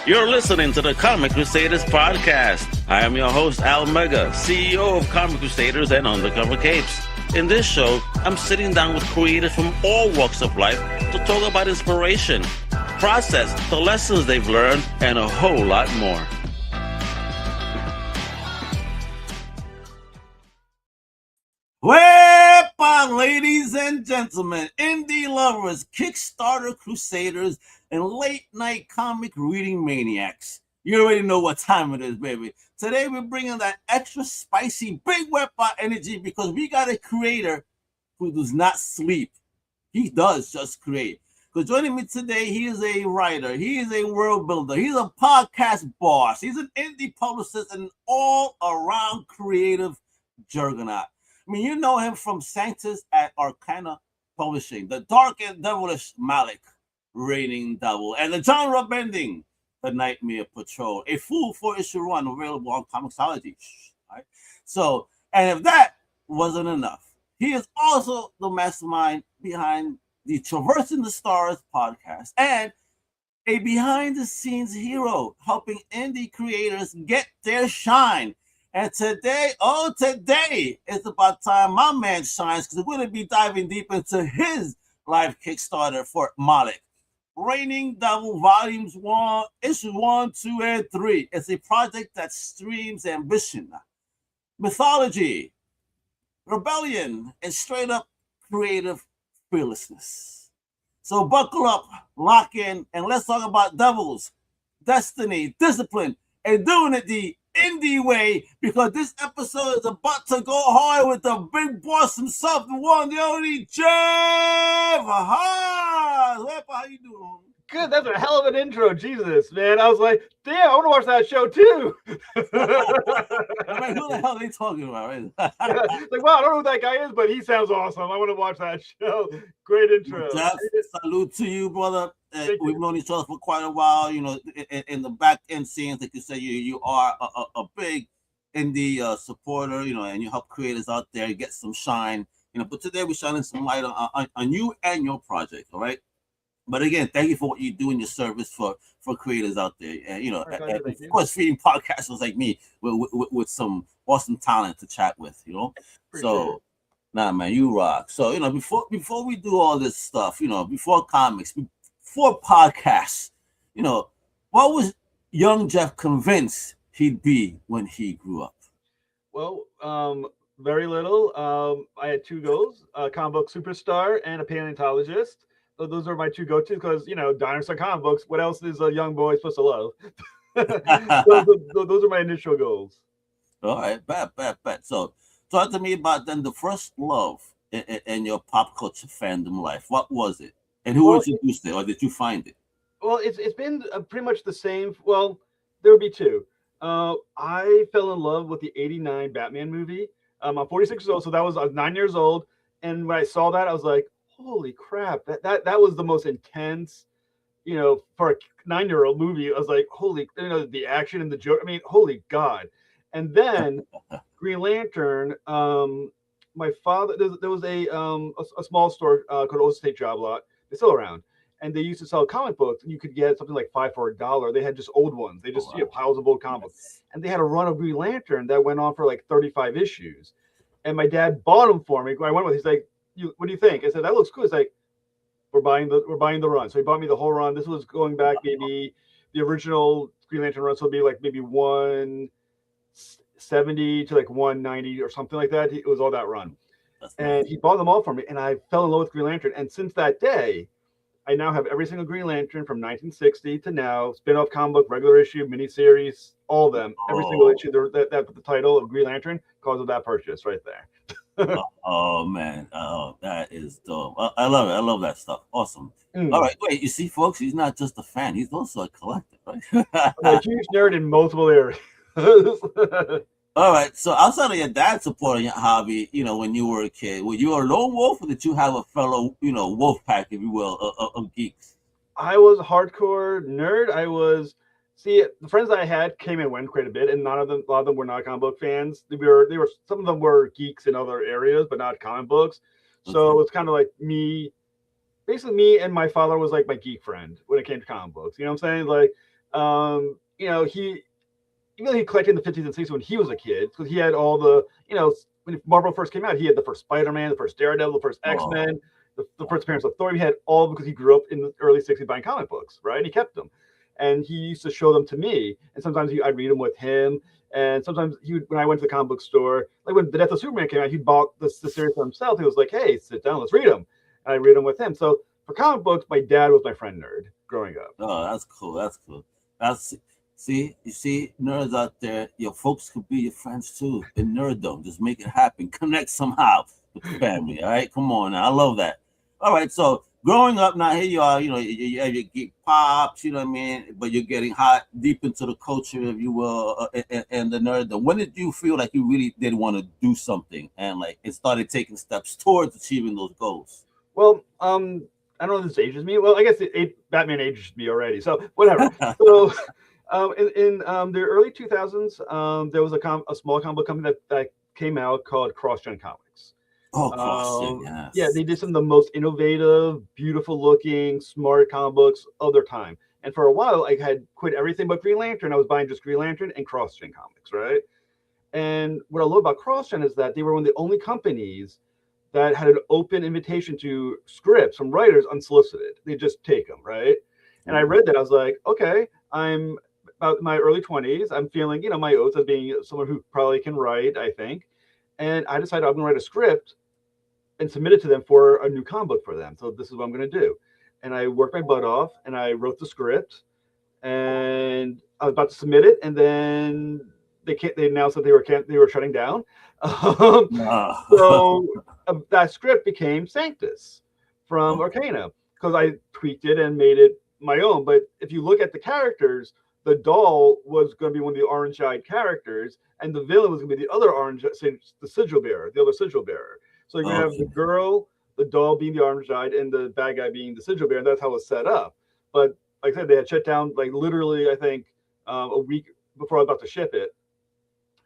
You're listening to the Comic Crusaders Podcast. I am your host, Al Mega, CEO of Comic Crusaders and Undercover Capes. In this show, I'm sitting down with creators from all walks of life to talk about inspiration, process, the lessons they've learned, and a whole lot more. WEPA, ladies and gentlemen, indie lovers, Kickstarter crusaders, and late-night comic reading maniacs. You already know what time it is, baby. Today, we're bringing that extra spicy, big WEPA energy because we got a creator who does not sleep. He does just create. Because joining me today, he is a writer. He is a world builder. He's a podcast boss. He's an indie publicist and an all-around creative juggernaut. I mean, you know him from Sanctus at Arcana Publishing, the dark and devilish Malek, reigning devil, and the genre-bending The Nightmare Patrol, a full 4-issue run available on Comixology. Right? So, and if that wasn't enough, he is also the mastermind behind the Traversing the Stars podcast and a behind-the-scenes hero helping indie creators get their shine. And today, it's about time my man shines because we're going to be diving deep into his live Kickstarter for Malek. Reigning Devil Volumes 1, Issue 1, 2, and 3. It's a project that streams ambition, mythology, rebellion, and straight-up creative fearlessness. So buckle up, lock in, and let's talk about devils, destiny, discipline, and doing it the indie way, because this episode is about to go hard with the big boss himself, the one, the only Jeff Haas. How you doing? Good. That's a hell of an intro. Jesus, man. I was like, damn, I want to watch that show too. I mean, who the hell are they talking about? Right? Like, wow, I don't know who that guy is, but he sounds awesome. I want to watch that show. Great intro. Jeff, salute to you, brother. We've known each other for quite a while. You know, in the back end scenes, like you said, you are a big indie supporter. You know, and you help creators out there get some shine. You know, but today we're shining some light on you and your project. All right. But again, thank you for what you do in your service for creators out there. And, you know, and of course, feeding podcasters like me with some awesome talent to chat with, you know. So, nah, man, you rock. So, you know, before we do all this stuff, you know, before comics, before podcasts, you know, what was young Jeff convinced he'd be when he grew up? Well, very little. I had two goals, a comic book superstar and a paleontologist. So those are my two go-tos because, you know, dinosaur comic books. What else is a young boy supposed to love? those are my initial goals. All right, bet. So talk to me about then the first love in your pop culture fandom life. What was it? And who introduced it, or did you find it? Well, it's been pretty much the same. Well, there would be two. I fell in love with the 89 Batman movie. I'm 46 years old, so I was 9 years old. And when I saw that, I was like, holy crap, that was the most intense, you know, for a 9-year-old movie. I was like, holy, you know, the action and the joke. I mean, holy God. And then Green Lantern, my father, there was a small store called Old State Job Lot. It's still around. And they used to sell comic books, and you could get something like 5 for $1. They had just old ones. They just, you know, piles of old comic books. And they had a run of Green Lantern that went on for like 35 issues. And my dad bought them for me. I went with, he's like, what do you think? I said, that looks cool. It's like, we're buying the run. So he bought me the whole run. This was going back maybe the original Green Lantern run. So it'd be like maybe 170 to like 190 or something like that. It was all that run. And he bought them all for me. And I fell in love with Green Lantern. And since that day, I now have every single Green Lantern from 1960 to now, spin-off comic book, regular issue, miniseries, all of them. Every single issue that the title of Green Lantern, because of that purchase right there. Oh man, that is dope. I love it. I love that stuff. Awesome. All right, wait. You see, folks, he's not just a fan; he's also a collector, right? I'm a huge nerd in multiple areas. All right. So outside of your dad supporting your hobby, you know, when you were a kid, were you a lone wolf, or did you have a fellow, you know, wolf pack, if you will, of geeks? I was a hardcore nerd. See, the friends that I had came and went quite a bit, and a lot of them were not comic book fans. Some of them were geeks in other areas, but not comic books. So it was kind of like me and my father was like my geek friend when it came to comic books. You know what I'm saying? Like, You know, even though he collected in the 50s and 60s when he was a kid, because he had all the, you know, when Marvel first came out, he had the first Spider-Man, the first Daredevil, the first X-Men, the first appearance of Thor. He had all because he grew up in the early 60s buying comic books, right? And he kept them. And he used to show them to me. And sometimes I'd read them with him. And sometimes when I went to the comic book store, like when The Death of Superman came out, he bought the series for himself. He was like, hey, sit down, let's read them. And I read them with him. So for comic books, my dad was my friend nerd growing up. Oh, that's cool. That's cool. You see, nerds out there, your folks could be your friends too in nerddom. Just make it happen. Connect somehow with the family. All right, come on now. I love that. All right, so growing up now, here you are. You know, you have your geek pops. You know what I mean? But you're getting hot deep into the culture, if you will, and the nerddom. When did you feel like you really did want to do something and like it started taking steps towards achieving those goals? Well, I don't know if this ages me. Well, I guess Batman aged me already. So whatever. So. In the early 2000s, there was a small comic book company that came out called CrossGen Comics. Oh, CrossGen, yes. Yeah, they did some of the most innovative, beautiful-looking, smart comic books of their time. And for a while, I had quit everything but Green Lantern. I was buying just Green Lantern and CrossGen Comics, right? And what I love about CrossGen is that they were one of the only companies that had an open invitation to scripts from writers unsolicited. They just take them, right? And I read that. I was like, okay, I'm about my early 20s. I'm feeling, you know, my oath as being someone who probably can write, I think. And I decided I'm going to write a script and submit it to them for a new comic book for them. So this is what I'm going to do. And I worked my butt off and I wrote the script and I was about to submit it. And then they announced that they were shutting down. So that script became Sanctus from Arcana because I tweaked it and made it my own. But if you look at the characters, the doll was going to be one of the orange-eyed characters, and the villain was going to be the other the sigil bearer, the other sigil bearer. So you're going to have the girl, the doll being the orange-eyed, and the bad guy being the sigil bearer, and that's how it was set up. But like I said, they had shut down, like literally, I think, a week before I was about to ship it.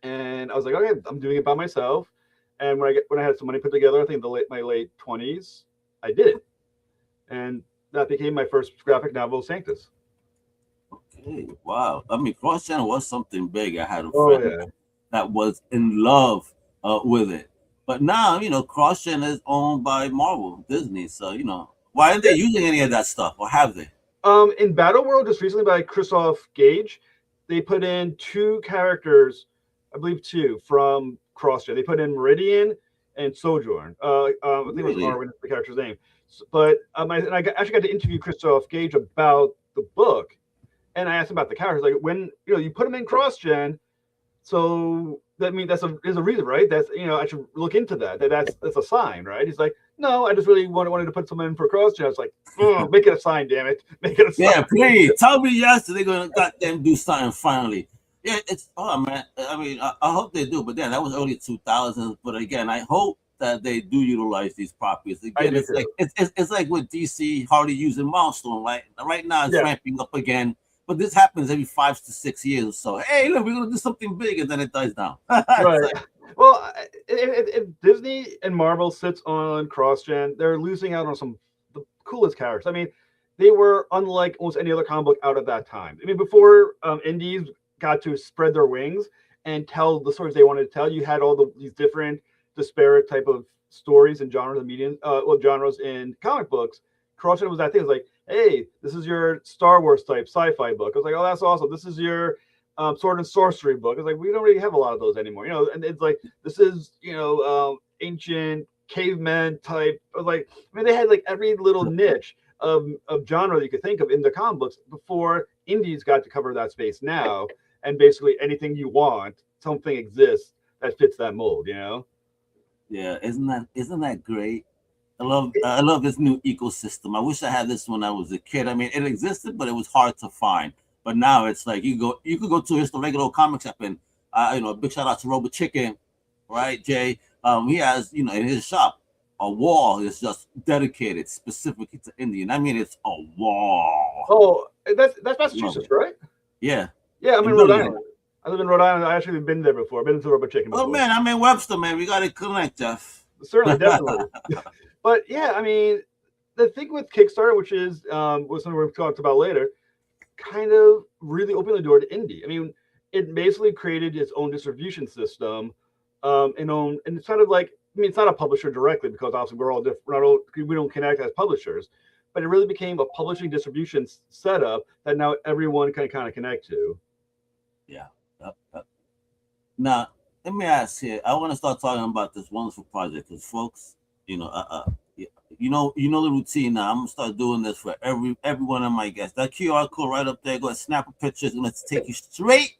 And I was like, okay, I'm doing it by myself. And when I had some money put together, I think my late 20s, I did it. And that became my first graphic novel, Sanctus. Okay, wow. I mean, CrossGen was something big. I had a friend that was in love with it. But now, you know, CrossGen is owned by Marvel, Disney. So, you know, why aren't they using any of that stuff? Or have they? In Battle World, just recently by Christoph Gage, they put in 2 characters, I believe 2, from CrossGen. They put in Meridian and Sojourn. I think it was Arwen, the character's name. But I actually got to interview Christoph Gage about the book. And I asked him about the characters, like when you put them in CrossGen, so that means there's a reason, right? That's I should look into that. That's a sign, right? He's like, no, I just really wanted to put someone in for CrossGen. I was like, oh, make it a sign, damn it, make it a sign. Yeah, please tell me yes, they're gonna goddamn do something finally. Yeah, it's man. I mean, I hope they do, but then that was early 2000s. But again, I hope that they do utilize these properties. Again, it's like with DC hardly using Milestone, right? Right now it's ramping up again. But this happens every 5 to 6 years or so. Hey, look, we're going to do something big, and then it dies down. Right. Well, if Disney and Marvel sits on CrossGen, they're losing out on some the coolest characters. I mean, they were unlike almost any other comic book out at that time. I mean, before indies got to spread their wings and tell the stories they wanted to tell, you had all these different disparate type of stories and genres and genres in comic books. CrossGen was that thing. It was like, hey, this is your Star Wars type sci-fi book. I was like, oh, that's awesome. This is your sword and sorcery book. It's like, we don't really have a lot of those anymore, and it's like, this is, ancient caveman type. Like, I mean, they had like every little niche of genre that you could think of in the comic books before indies got to cover that space now. And basically anything you want, something exists that fits that mold, Yeah, isn't that great? I love this new ecosystem. I wish I had this when I was a kid. I mean, it existed, but it was hard to find. But now it's like you could go to just a regular old comic shop and a big shout out to Robot Chicken, right, Jay? He has in his shop a wall is just dedicated specifically to Indian. I mean, it's a wall. Oh, that's Massachusetts, right? Yeah. Yeah, I'm in Rhode Island. I live in Rhode Island. I actually been there before. I've been to Robot Chicken before. Oh man, I'm in Webster, man. We got to connect, Jeff. Certainly, definitely. But yeah, I mean, the thing with Kickstarter, which is something we'll talk about later, kind of really opened the door to indie. I mean, it basically created its own distribution system, and it's kind of like, I mean, it's not a publisher directly because obviously we're all different. We don't connect as publishers, but it really became a publishing distribution setup that now everyone can kind of connect to. Yeah. Now, let me ask here. I want to start talking about this wonderful project because, folks, you know the routine now. I'm gonna start doing this for every one of my guests. That QR code right up there, go ahead, snap a picture. It's gonna take you straight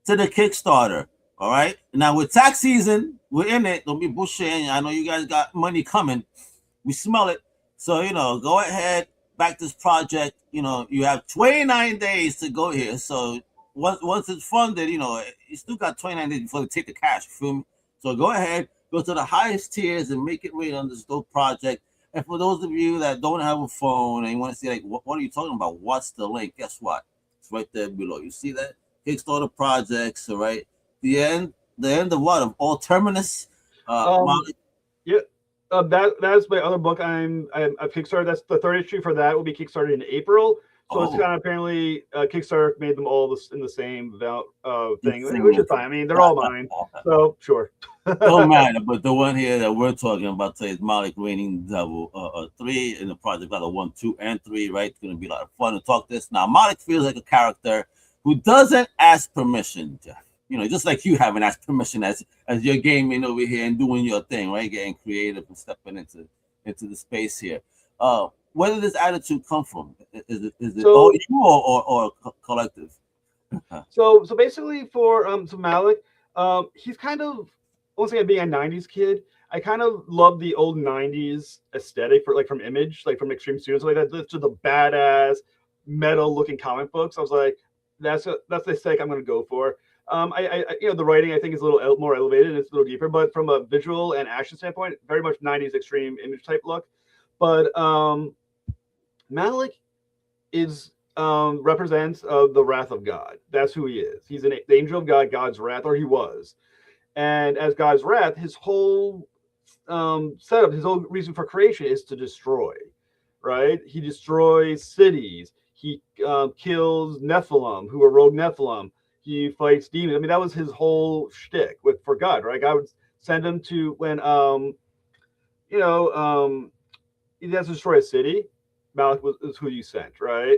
to the Kickstarter. All right. Now with tax season, we're in it. Don't be bullshitting. I know you guys got money coming. We smell it. So go ahead, back this project. You have 29 days to go here. So once it's funded, you still got 29 days before they take the cash. You feel me? So go ahead, go to the highest tiers and make it rain on this dope project. And for those of you that don't have a phone and you want to see like what are you talking about? What's the link? Guess what? It's right there below. You see that? Kickstarter projects, all right. The end of what? Of all terminus. Yeah. That's my other book. I've Kickstarter. That's the third issue for that will be Kickstarted in April. So it's kind of apparently Kickstarter made them all in the same thing, which is fine. I mean, they're all mine, so sure. Don't matter. But the one here that we're talking about today is Malek Reigning Devil 3 in the project, got 1, 2, and 3. Right, it's gonna be a lot of fun to talk this. Now, Malek feels like a character who doesn't ask permission, Jeff. Just like you haven't asked permission as you're gaming over here and doing your thing, right? Getting creative and stepping into the space here. Where did this attitude come from? Is it all you or collective? So basically for Malek, he's kind of, once again, being a 90s kid, I kind of love the old 90s aesthetic from Image, like from Extreme Studios, like that, to the badass metal looking comic books. I was like, that's the aesthetic I'm going to go for. I the writing I think is a little more elevated and it's a little deeper, but from a visual and action standpoint, very much 90s Extreme Image type look. But Malek is represents the wrath of God. That's who he is. He's the angel of God, God's wrath, or he was. And as God's wrath, his whole setup, his whole reason for creation is to destroy. Right? He destroys cities. He kills Nephilim, who are rogue Nephilim. He fights demons. I mean, that was his whole shtick for God, right? God would send him to when he has to destroy a city. Malek is who you sent, right?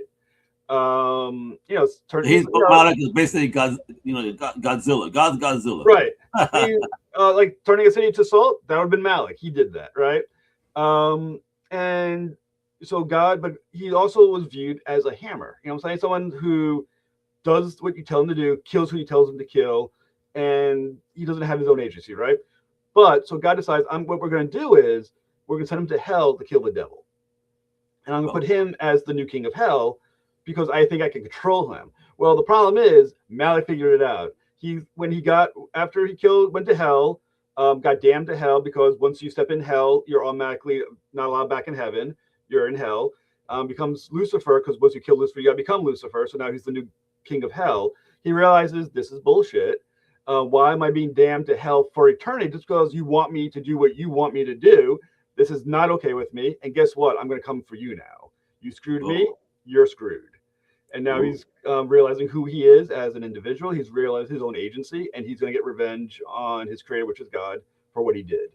Malek is basically God, Godzilla. God's Godzilla. Right. Like turning a city to salt, that would have been Malek. He did that, right? And so God, but he also was viewed as a hammer. You know what I'm saying? Someone who does what you tell him to do, kills who he tells him to kill, and he doesn't have his own agency, right? But so God decides, what we're going to do is we're going to send him to hell to kill the devil. And I'm going to put him as the new king of hell because I think I can control him. Well, the problem is Malek figured it out. After he went to hell, got damned to hell because once you step in hell, you're automatically not allowed back in heaven. You're in hell. Becomes Lucifer because once you kill Lucifer, you got to become Lucifer. So now he's the new king of hell. He realizes this is bullshit. Why am I being damned to hell for eternity just because you want me to do what you want me to do? This is not okay with me. And guess what? I'm going to come for you now. You screwed me. You're screwed. And now he's realizing who he is as an individual. He's realized his own agency, and he's going to get revenge on his creator, which is God, for what he did.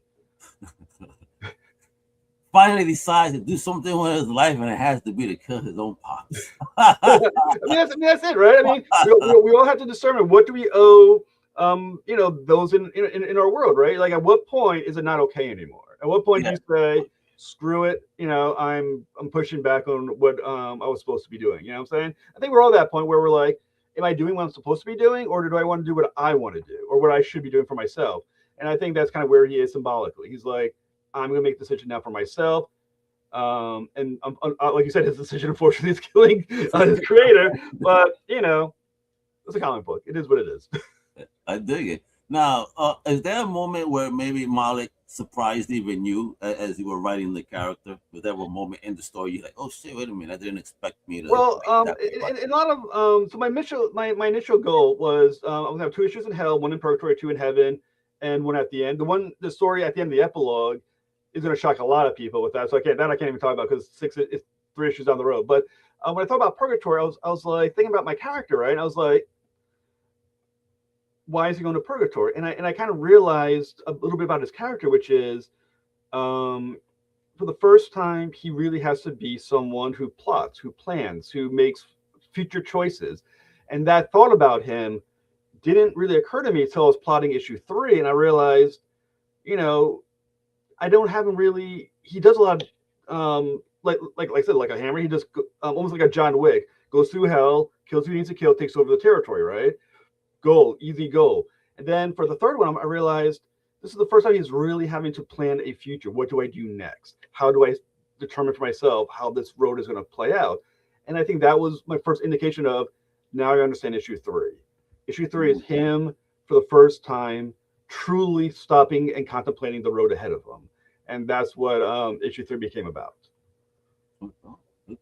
Finally decides to do something with his life, and it has to be to kill his own pops. That's it, right? I mean, we all have to determine what do we owe, those in our world, right? Like, at what point is it not okay anymore? At what point do you say, screw it, I'm pushing back on what I was supposed to be doing? You know what I'm saying? I think we're all at that point where we're like, am I doing what I'm supposed to be doing, or do I want to do what I want to do, or what I should be doing for myself? And I think that's kind of where he is symbolically. He's like, I'm going to make the decision now for myself. And like you said, his decision, unfortunately, is killing his creator. But, it's a comic book. It is what it is. I dig it. Now, is there a moment where maybe Malek surprised even you as you were writing the character? Was there a moment in the story you're like, oh shit, wait a minute, I didn't expect me to? Well, in a lot of so my initial goal was I'm gonna have 2 issues in hell, 1 in purgatory, 2 in heaven, and 1 at the end. The story at the end, the epilogue, is gonna shock a lot of people with that. So I can't even talk about because 3 issues down the road. But when I thought about purgatory, I was like thinking about my character, right? And I was like, why is he going to purgatory? And I kind of realized a little bit about his character, which is, for the first time, he really has to be someone who plots, who plans, who makes future choices. And that thought about him didn't really occur to me until I was plotting issue 3, and I realized, I don't have him really. He does a lot of like I said, like a hammer. He just almost like a John Wick, goes through hell, kills who he needs to kill, takes over the territory, right? Goal, easy goal. And then for the third one, I realized this is the first time he's really having to plan a future. What do I do next? How do I determine for myself how this road is going to play out? And I think that was my first indication of, now I understand issue 3. Issue 3 is him for the first time truly stopping and contemplating the road ahead of him. And that's what issue 3 became about.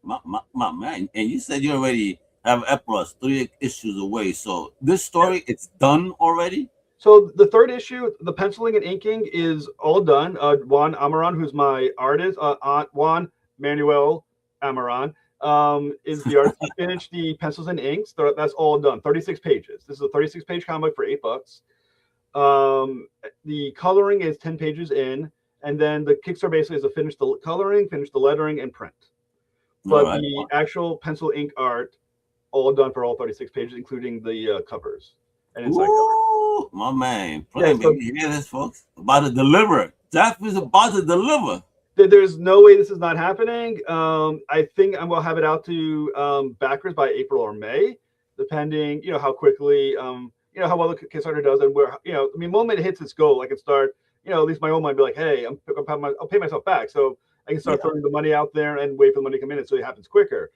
My man, and you said you already have Epros 3 issues away. So this story, it's done already? So the third issue, the penciling and inking is all done. Juan Amaran, who's my artist, Juan Manuel Amaran, is the artist. He finished the pencils and inks. That's all done. 36 pages. This is a 36-page comic for $8. The coloring is 10 pages in, and then the Kickstarter basically is to finish the coloring, finish the lettering, and print. But the actual pencil ink art, all done for all 36 pages, including the covers and inside covers. My man, you hear this, folks? About to deliver. Jeff is about to deliver. There's no way this is not happening. I think I will have it out to backers by April or May, depending, how quickly, how well the Kickstarter does, and where, the moment it hits its goal, I can start, at least my own mind be like, hey, I'll pay myself back, so I can start throwing the money out there and wait for the money to come in, so it happens quicker.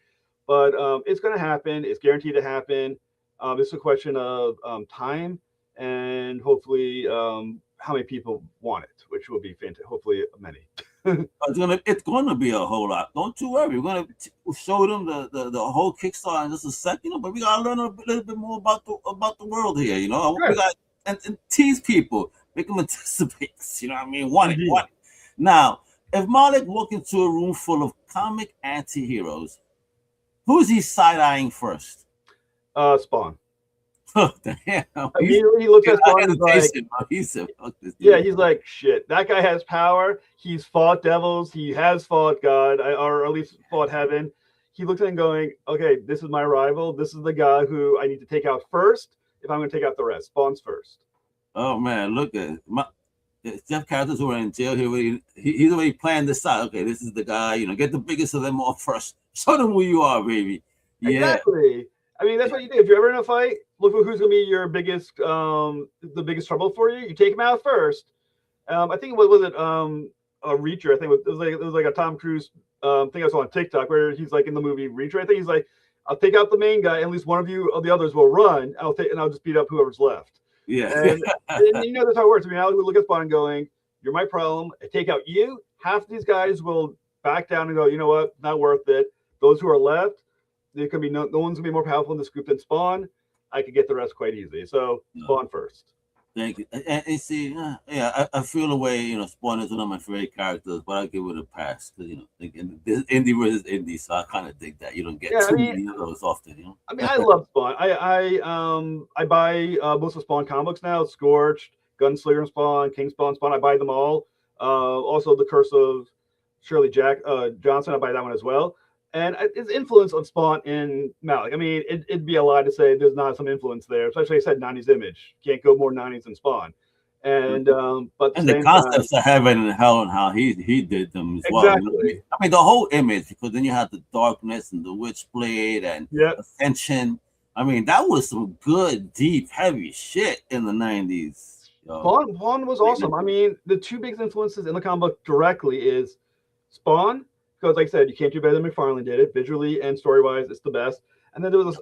But it's going to happen. It's guaranteed to happen. It's a question of time and hopefully how many people want it, which will be fantastic. Hopefully many. It's gonna be a whole lot. Don't you worry. We're gonna show them the whole Kickstarter in just a second, but we gotta learn a little bit more about the world here. Sure. We got and tease people, make them anticipate. Want it. Now, if Malek walked into a room full of comic anti-heroes, who's he side-eyeing first? Spawn. Oh, damn. Immediately he looks at Spawn and he's like, he's like, shit, that guy has power. He's fought devils. He has fought God, or at least fought heaven. He looks at him going, okay, this is my rival. This is the guy who I need to take out first if I'm going to take out the rest. Spawn's first. Oh, man, look at Jeff characters who are in jail. He's already planned this out. Okay, this is the guy, get the biggest of them all first. Show them who you are, baby. Yeah. Exactly. I mean, that's what you do. If you're ever in a fight, look for who's going to be your biggest, the biggest trouble for you. You take him out first. I think what was it? A Reacher. I think it was like a Tom Cruise thing I saw on TikTok where he's like in the movie Reacher. I think he's like, I'll take out the main guy, and at least one of you of the others will run. I'll just beat up whoever's left. Yeah. And that's how it works. I mean, I would look at Spawn going, "You're my problem. I take out you. Half of these guys will back down and go, you know what? Not worth it. Those who are left, there could be no one's gonna be more powerful in this group than Spawn. I could get the rest quite easily. So Spawn first." Thank you. And see, I feel the way, Spawn is one of my favorite characters, but I give it a pass because indie versus indie, so I kind of think that you don't get too many of those often. I mean, I love Spawn. I buy most of Spawn comics now. Scorched, Gunslinger Spawn, King Spawn. I buy them all. Also, The Curse of Shirley Johnson. I buy that one as well. And his influence of Spawn in Malek. I mean, it'd be a lie to say there's not some influence there. Especially, I said 90s image. Can't go more 90s than Spawn. And but the concepts of heaven and hell and how he did them as well. Exactly. I mean, the whole image, because then you have the darkness and the Witchblade and Ascension. I mean, that was some good, deep, heavy shit in the 90s. Spawn was awesome. I mean, the two biggest influences in the comic book directly is Spawn. Because, like I said, you can't do better than McFarlane did it. Visually and story-wise, it's the best. And then there was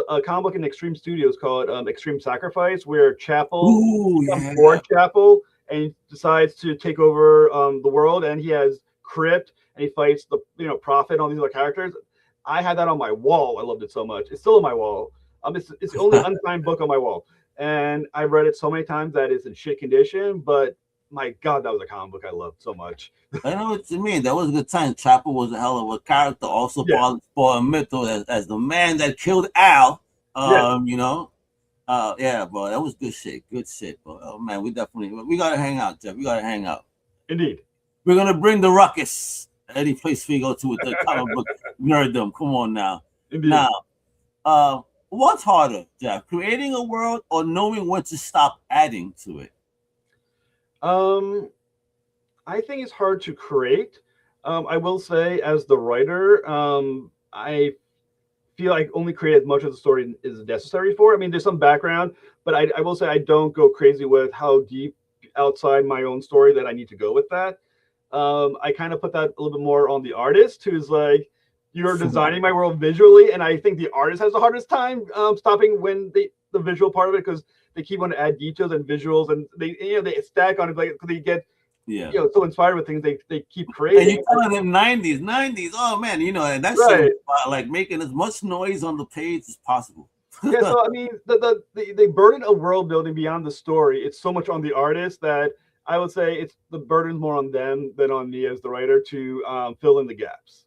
a comic book in Extreme Studios called Extreme Sacrifice, where Chapel, board Chapel, and he decides to take over the world. And he has Crypt, and he fights the Prophet and all these other characters. I had that on my wall. I loved it so much. It's still on my wall. It's the only unsigned book on my wall. And I've read it so many times that it's in shit condition, but my God, that was a comic book I loved so much. I know what you mean. That was a good time. Chopper was a hell of a character. Also part of the myth as the man that killed Al. You know. Yeah, bro, that was good shit. Good shit, bro. Oh man, we gotta hang out, Jeff. We gotta hang out. Indeed. We're gonna bring the ruckus any place we go to with the comic book nerddom. Come on now. Indeed. Now, what's harder, Jeff? Creating a world or knowing when to stop adding to it? I think it's hard to create. I will say, as the writer, I feel like only create as much of the story is necessary for. I mean, there's some background, but I will say I don't go crazy with how deep outside my own story that I need to go with that. I kind of put that a little bit more on the artist, who's like, you're designing my world visually, and I think the artist has the hardest time stopping when the visual part of it, because they keep wanting to add details and visuals, and they stack on it, like they get so inspired with things they keep creating. And you're telling them 90s. Oh man, and that's right. Like making as much noise on the page as possible. Yeah, so I mean, the burden of world building beyond the story, it's so much on the artist that I would say the burden's more on them than on me as the writer to fill in the gaps.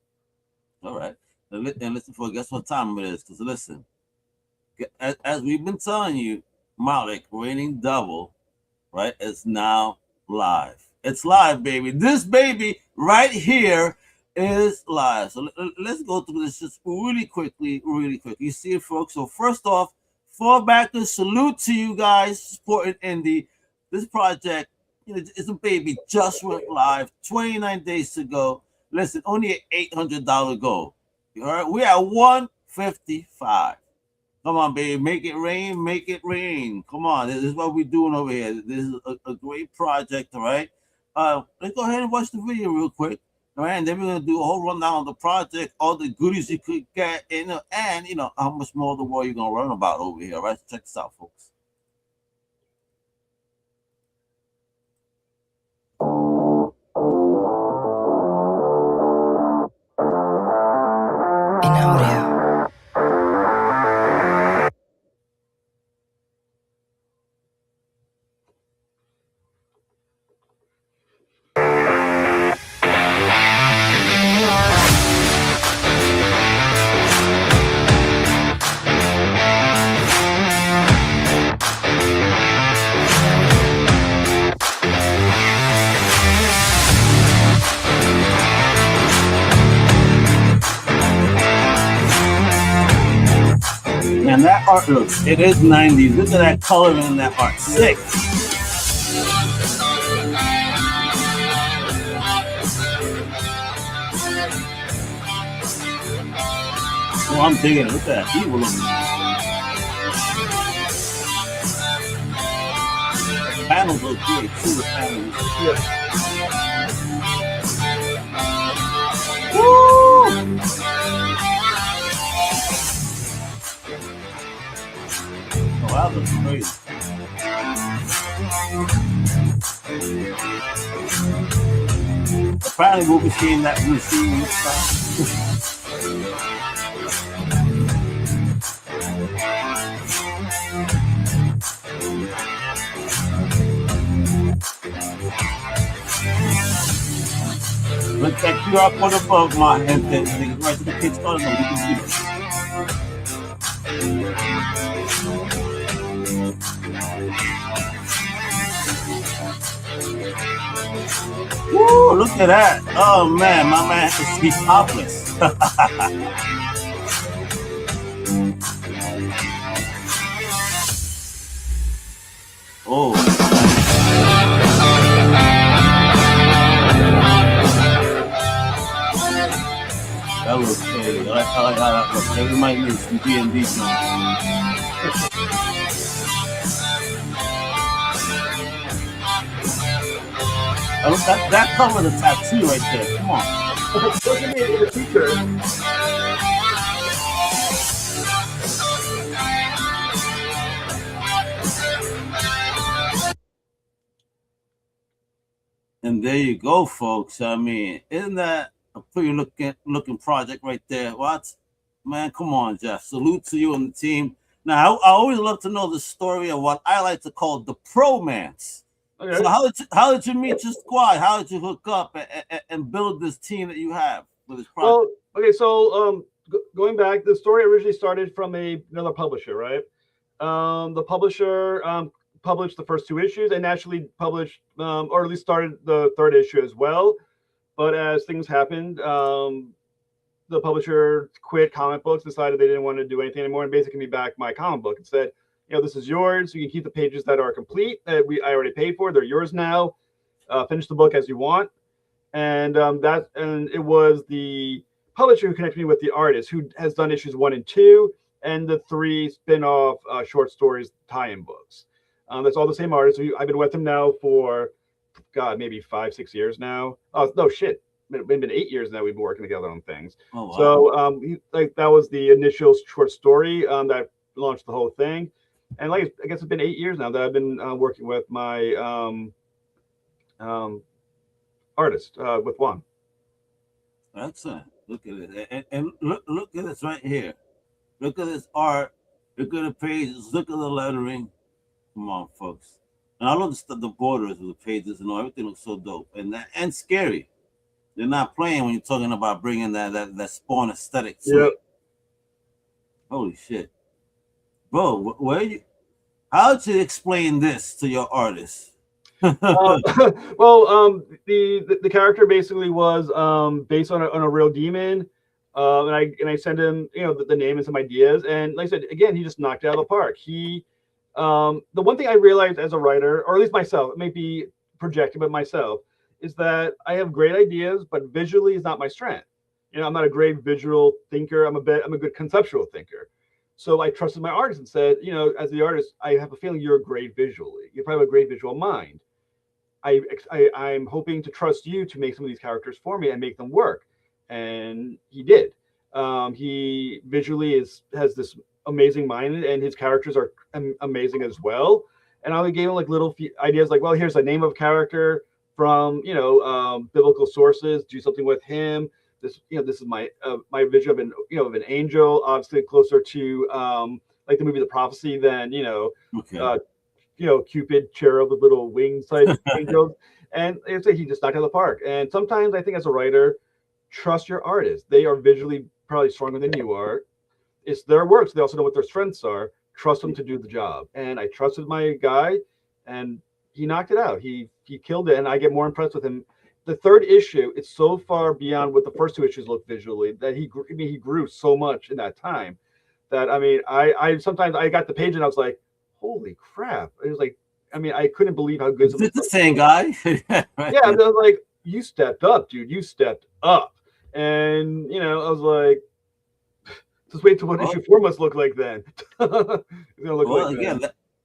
All right, and listen, for guess what time it is? Because listen, as we've been telling you, Malek Raining Double, right, is now live. It's live, baby. This baby right here is live. So let's go through this just really quickly. You see it, folks. So first off, for backers, salute to you guys supporting indie. This project, it's a baby, just went live 29 days ago. Listen, only an $800 goal. All right, we're at 155. Come on, baby, make it rain. Come on, this is what we're doing over here. This is a great project, all right? Let's go ahead and watch the video real quick. All right, and then we're gonna do a whole rundown of the project, all the goodies you could get, and how much more of the world you're gonna learn about over here. All right, so check this out, folks. In audio. And that art looks, it is 90s. Look at that color in that art. Sick. Oh, I'm digging it. Look at that. Evil looking. The panels look good too. The panels. Yeah. Woo! Oh, that looks crazy. Apparently we'll be seeing that machine next time. Look at QR code above my head. Right to the Kickstarter. No, you can see it. Woo, look at that. Oh man, my man he's topless. Oh. That looks crazy. I like how that looks. It might need some D&D songs. That covered the tattoo right there. Come on. Look at me in the t-shirt. And there you go, folks. I mean, isn't that a pretty looking project right there? What? Man, come on, Jeff. Salute to you and the team. Now, I always love to know the story of what I like to call the promance. Okay. So how did you meet your squad? How did you hook up and build this team that you have for this project? Well, okay, so going back, the story originally started from another publisher, right? The publisher published the first 2 issues and actually published, or at least started the 3rd issue as well. But as things happened, the publisher quit comic books, decided they didn't want to do anything anymore, and basically me back my comic book and said, this is yours. You can keep the pages that are complete that I already paid for. They're yours now. Finish the book as you want. And it was the publisher who connected me with the artist who has done issues 1 and 2 and the 3 spin-off short stories tie-in books. That's all the same artist. I've been with him now for maybe 5-6 years now. Oh no, shit. It's been 8 years now we've been working together on things. Oh, wow. So that was the initial short story that launched the whole thing. And I guess it's been 8 years now that I've been working with my artist with Juan. Excellent. Look at it. And look at this right here. Look at this art. Look at the pages. Look at the lettering. Come on, folks. And I love the borders of the pages and all. Everything looks so dope and scary. They're not playing when you're talking about bringing that Spawn aesthetic to it. Holy shit. Bro, how did you explain this to your artist? The character basically was based on a real demon, and I sent him the name and some ideas, and like I said again, he just knocked it out of the park. He the one thing I realized as a writer, or at least myself, it may be projected, but myself, is that I have great ideas, but visually is not my strength. I'm not a great visual thinker. I'm a good conceptual thinker. So I trusted my artist and said, as the artist, I have a feeling you're great visually. You probably have a great visual mind. I'm hoping to trust you to make some of these characters for me and make them work. And he did. He visually has this amazing mind, and his characters are amazing as well. And I gave him little ideas well, here's a name of character from biblical sources. Do something with him. This is my vision of an an angel, obviously closer to the movie The Prophecy than Cupid, cherub with little wings type angels. And he just knocked out of the park. And sometimes I think as a writer, trust your artist. They are visually probably stronger than you are. It's their work, so they also know what their strengths are. Trust them to do the job. And I trusted my guy, and he knocked it out. He killed it, and I get more impressed with him. The 3rd issue, it's so far beyond what the first 2 issues look visually that he grew so much in that time that I sometimes I got the page and I was like, holy crap! It was I couldn't believe how good. Is it the same guy? Yeah, I was like, you stepped up, dude. You stepped up, and I was like, just wait till what issue 4 must look like then.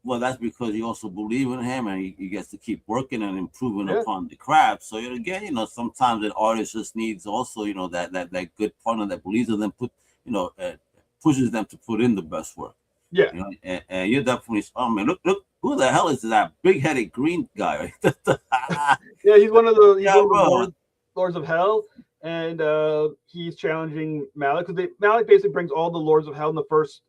That's because you also believe in him, and he gets to keep working and improving upon the craft. So again, sometimes an artist just needs also, that good partner that believes in them, pushes them to put in the best work. Yeah. And you're definitely. Oh man, look, who the hell is that big-headed green guy? Yeah, he's one of the Lords of Hell. And he's challenging Malek, because Malek basically brings all the Lords of Hell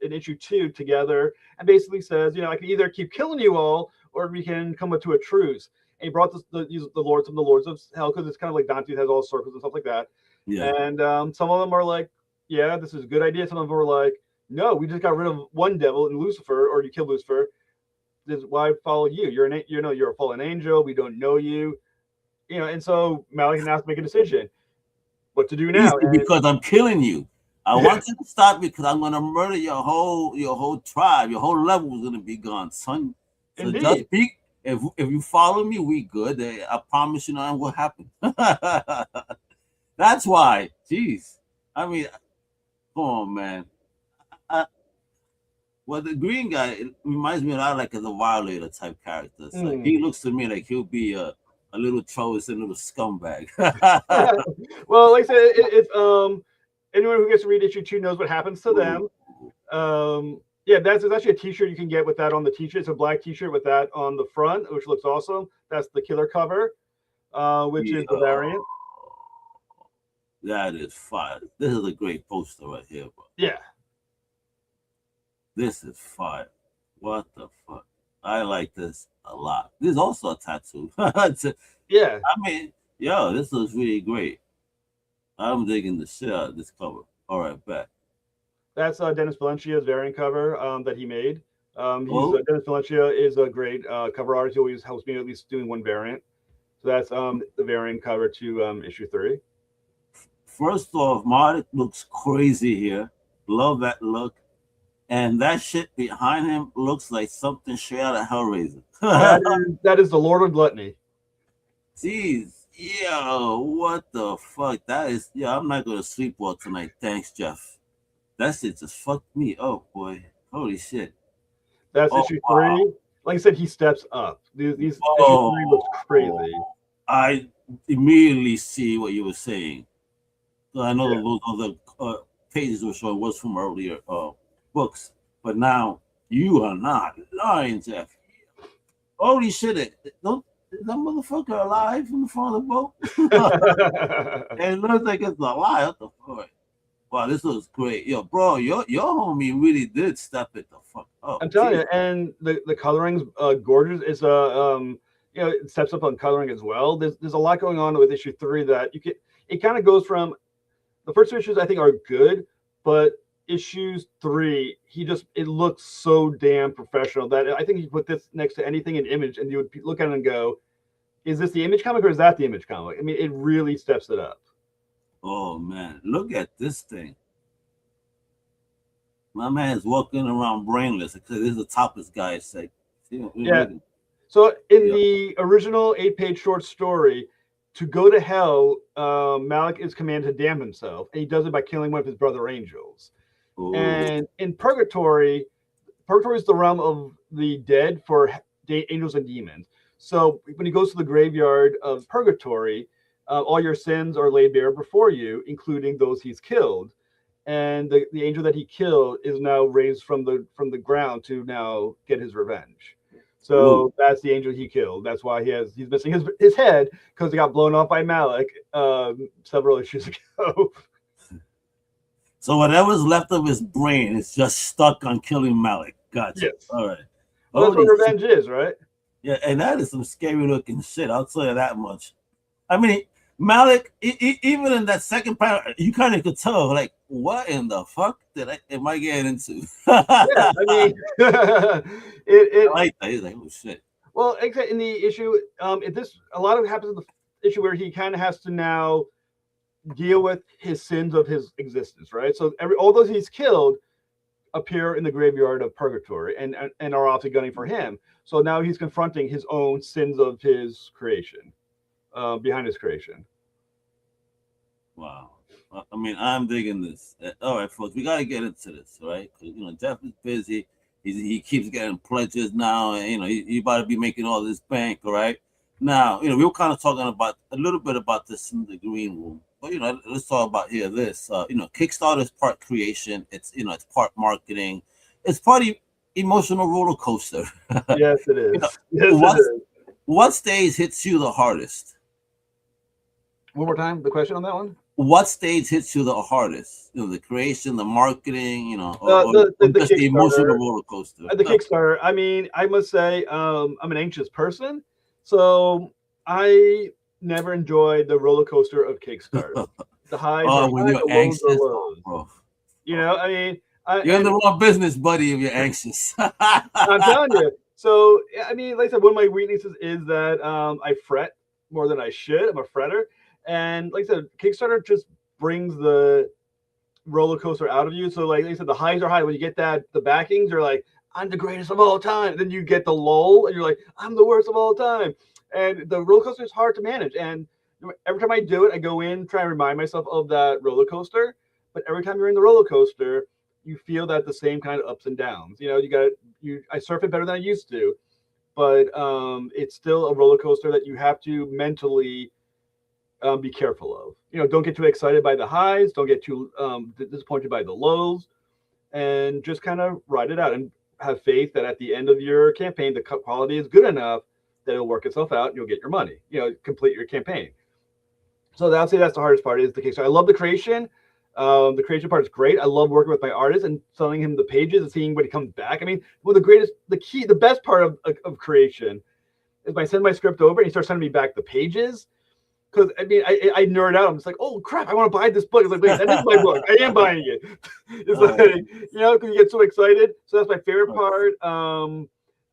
in issue 2 together, and basically says, I can either keep killing you all, or we can come to a truce. And he brought the Lords of Hell, because it's kind of like Dante has all circles and stuff like that. Yeah. And some of them are like, yeah, this is a good idea. Some of them are like, no, we just got rid of one devil in Lucifer, or you killed Lucifer. This is why I follow you. You're a fallen angel. We don't know you. And so Malek has to make a decision. What to do now? Because I'm killing you. I want you to stop because I'm going to murder your whole tribe. Your whole level is going to be gone, son. So Indeed. just if you follow me, we good. I promise you nothing will happen. That's why. Jeez. Come on, man. The green guy, it reminds me a lot like the Violator type character. So he looks to me like he'll be a little troublesome little scumbag. Well, like I said, it's anyone who gets to read issue 2 knows what happens to them. That's actually a T-shirt you can get with that on the T-shirt. It's a black T-shirt with that on the front, which looks awesome. That's the killer cover, which is the variant. That is fire. This is a great poster right here, bro. Yeah. This is fire. What the fuck? I like this a lot. This is also a tattoo. Yeah, I mean, yo, this looks really great. I'm digging the shit out of this cover. All right, back. that's Dennis Valencia's variant cover that he made. Oh, Dennis Valencia is a great cover artist. He always helps me at least doing one variant. So that's the variant cover to issue 3. first off, Malek looks crazy here. Love that look. And that shit behind him looks like something straight out of Hellraiser. That is the Lord of Gluttony. Jeez, yo, what the fuck? That is, yeah, I'm not gonna sleepwalk tonight. Thanks, Jeff. That shit just fucked me up, boy. Holy shit. That's Oh, issue wow. 3. Like I said, he steps up. These issue 3 looks crazy. I immediately see what you were saying. I know Yeah. those other pages were showing was from earlier books, but now you are not lying, Jeff. Holy shit! Don't is that motherfucker alive in the front of the boat? And it looks like it's alive. What the fuck? Wow, this looks great. Yo, bro, your homie really did step it the fuck up. I'm telling Jeez. you, and the coloring's gorgeous. It's it steps up on coloring as well. There's a lot going on with issue 3 that you can. It kind of goes from the first 2 issues I think are good, but issues 3 it looks so damn professional that I think you put this next to anything in Image and you would look at it and go, is this the Image comic or is that the Image comic? I mean, it really steps it up. Oh man, look at this thing. My man's walking around brainless because this is the topless guy's sake. Yeah. So in the original 8-page short story, to go to hell, Malek is commanded to damn himself, and he does it by killing one of his brother angels. Ooh. And in Purgatory is the realm of the dead for angels and demons. So when he goes to the graveyard of Purgatory, all your sins are laid bare before you, including those he's killed. And the angel that he killed is now raised from the ground to now get his revenge. So Ooh. that's the angel he killed. That's why he's missing his head, because he got blown off by Malek several issues ago. So whatever's left of his brain is just stuck on killing Malek. Gotcha. Yes. All right. Well, that's what revenge is, right? Yeah, and that is some scary looking shit. I'll tell you that much. I mean, Malek, even in that second panel, you kind of could tell, like, what in the fuck am I getting into? Yeah, I mean, I like that. He's like, oh shit. Well, in the issue, a lot of it happens in the issue where he kind of has to now deal with his sins of his existence, right? So all those he's killed appear in the graveyard of Purgatory and are obviously gunning for him. So now he's confronting his own sins of his creation, behind his creation. Wow. I mean, I'm digging this. All right, folks, we got to get into this, right? Because, Jeff is busy. He keeps getting pledges now, and, he about to be making all this bank, all right? Now, we were kind of talking about a little bit about this in the green room. But, let's talk about this. Kickstarter is part creation. It's part marketing. It's part emotional roller coaster. Yes, it is. It is. What stage hits you the hardest? One more time, the question on that one? What stage hits you the hardest? The creation, the marketing, or just the emotional roller coaster? The Kickstarter. I mean, I must say, I'm an anxious person, so I never enjoyed the roller coaster of Kickstarter. The highs, when you're anxious, lows. I mean, you're in the wrong business, buddy. If you're anxious, I'm telling you. So, I mean, like I said, one of my weaknesses is that I fret more than I should. I'm a fretter. And like I said, Kickstarter just brings the roller coaster out of you. So like I said, the highs are high. When you get the backings, you're like, I'm the greatest of all time. And then you get the lull and you're like, I'm the worst of all time. And the roller coaster is hard to manage. And every time I do it, I go in, try and remind myself of that roller coaster. But every time you're in the roller coaster, you feel that the same kind of ups and downs. I surf it better than I used to, but it's still a roller coaster that you have to mentally be careful of. Don't get too excited by the highs, don't get too disappointed by the lows, and just kind of ride it out and have faith that at the end of your campaign, the quality is good enough that it'll work itself out and you'll get your money, complete your campaign. So I'll say that's the hardest part is the Kickstarter. I love the creation. The creation part is great. I love working with my artist and selling him the pages and seeing when he comes back. I mean, well, the best part of creation is when I send my script over and he starts sending me back the pages. Because I mean, I nerd out. I'm just like, oh crap, I want to buy this book. It's like, wait, that is my book. I am buying it. It's like, because you get so excited. So that's my favorite part.